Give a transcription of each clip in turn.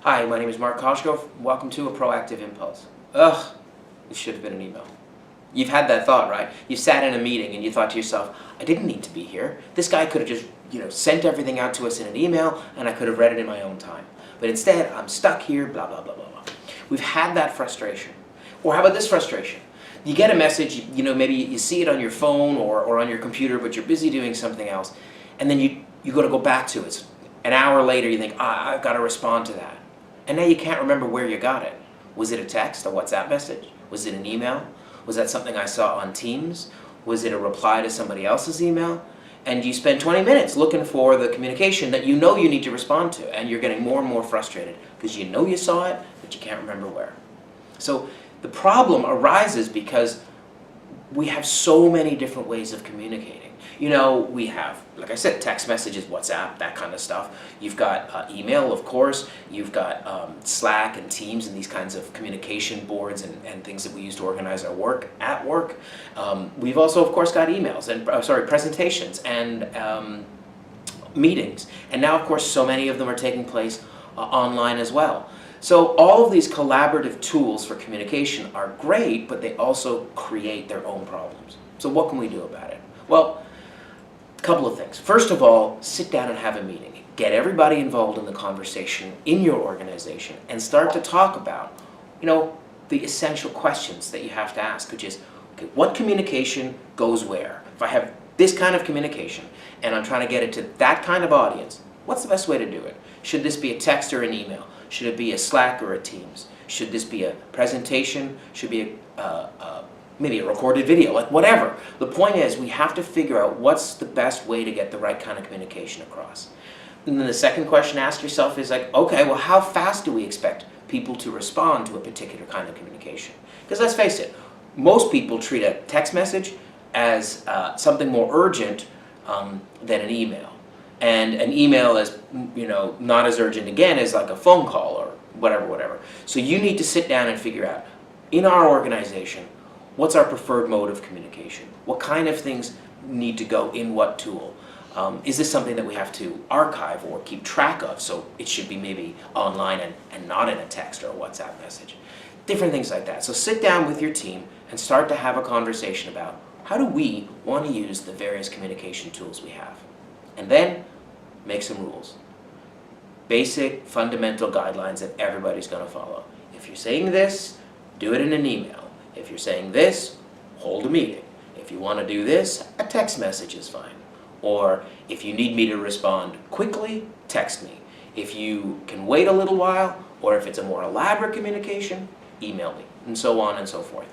Hi, my name is Mark Cosgrove. Welcome to a PROAKTIV Impulse. Ugh, it should have been an email. You've had that thought, right? You sat in a meeting and you thought to yourself, I didn't need to be here. This guy could have just, sent everything out to us in an email and I could have read it in my own time. But instead, I'm stuck here, blah, blah, blah, blah, blah. We've had that frustration. Or how about this frustration? You get a message, maybe you see it on your phone or on your computer, but you're busy doing something else. And then you got to go back to it. An hour later, you think, I've got to respond to that. And now you can't remember where you got it. Was it a text, a WhatsApp message? Was it an email? Was that something I saw on Teams? Was it a reply to somebody else's email? And you spend 20 minutes looking for the communication that you know you need to respond to, and you're getting more and more frustrated because you know you saw it, but you can't remember where. So the problem arises because we have so many different ways of communicating. We have, like I said, text messages, WhatsApp, that kind of stuff. You've got email, of course. You've got Slack and Teams and these kinds of communication boards and things that we use to organize our work at work. We've also, of course, got emails and presentations and meetings. And now, of course, so many of them are taking place online as well. So all of these collaborative tools for communication are great, but they also create their own problems. So what can we do about it? Well, a couple of things. First of all, sit down and have a meeting. Get everybody involved in the conversation in your organization and start to talk about, the essential questions that you have to ask, which is, okay, what communication goes where? If I have this kind of communication and I'm trying to get it to that kind of audience, what's the best way to do it? Should this be a text or an email? Should it be a Slack or a Teams? Should this be a presentation? Should it be maybe a recorded video, like whatever. The point is we have to figure out what's the best way to get the right kind of communication across. And then the second question to ask yourself is okay, well, how fast do we expect people to respond to a particular kind of communication? Because let's face it, most people treat a text message as something more urgent than an email. And an email is, not as urgent again as like a phone call or whatever. So you need to sit down and figure out, in our organization, what's our preferred mode of communication? What kind of things need to go in what tool? Is this something that we have to archive or keep track of? So it should be maybe online and not in a text or a WhatsApp message. Different things like that. So sit down with your team and start to have a conversation about how do we want to use the various communication tools we have? And then make some rules. Basic, fundamental guidelines that everybody's going to follow. If you're saying this, do it in an email. If you're saying this, hold a meeting. If you want to do this, a text message is fine. Or if you need me to respond quickly, text me. If you can wait a little while, or if it's a more elaborate communication, email me, and so on and so forth.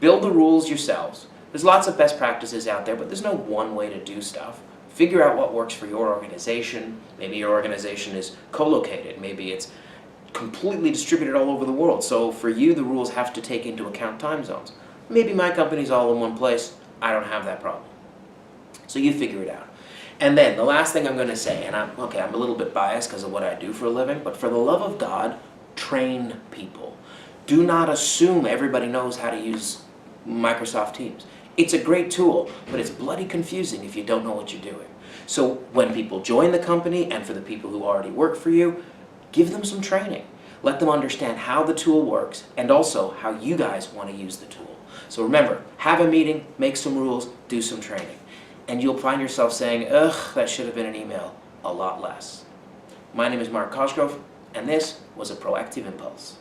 Build the rules yourselves. There's lots of best practices out there, but there's no one way to do stuff. Figure out what works for your organization. Maybe your organization is co-located. Maybe it's completely distributed all over the world. So for you, the rules have to take into account time zones. Maybe my company's all in one place. I don't have that problem. So you figure it out. And then the last thing I'm going to say, and I'm a little bit biased because of what I do for a living, but for the love of God, train people. Do not assume everybody knows how to use Microsoft Teams. It's a great tool, but it's bloody confusing if you don't know what you're doing. So when people join the company, and for the people who already work for you, give them some training. Let them understand how the tool works and also how you guys want to use the tool. So remember, have a meeting, make some rules, do some training. And you'll find yourself saying, ugh, that should have been an email, a lot less. My name is Mark Cosgrove, and this was a PROAKTIV Impulse.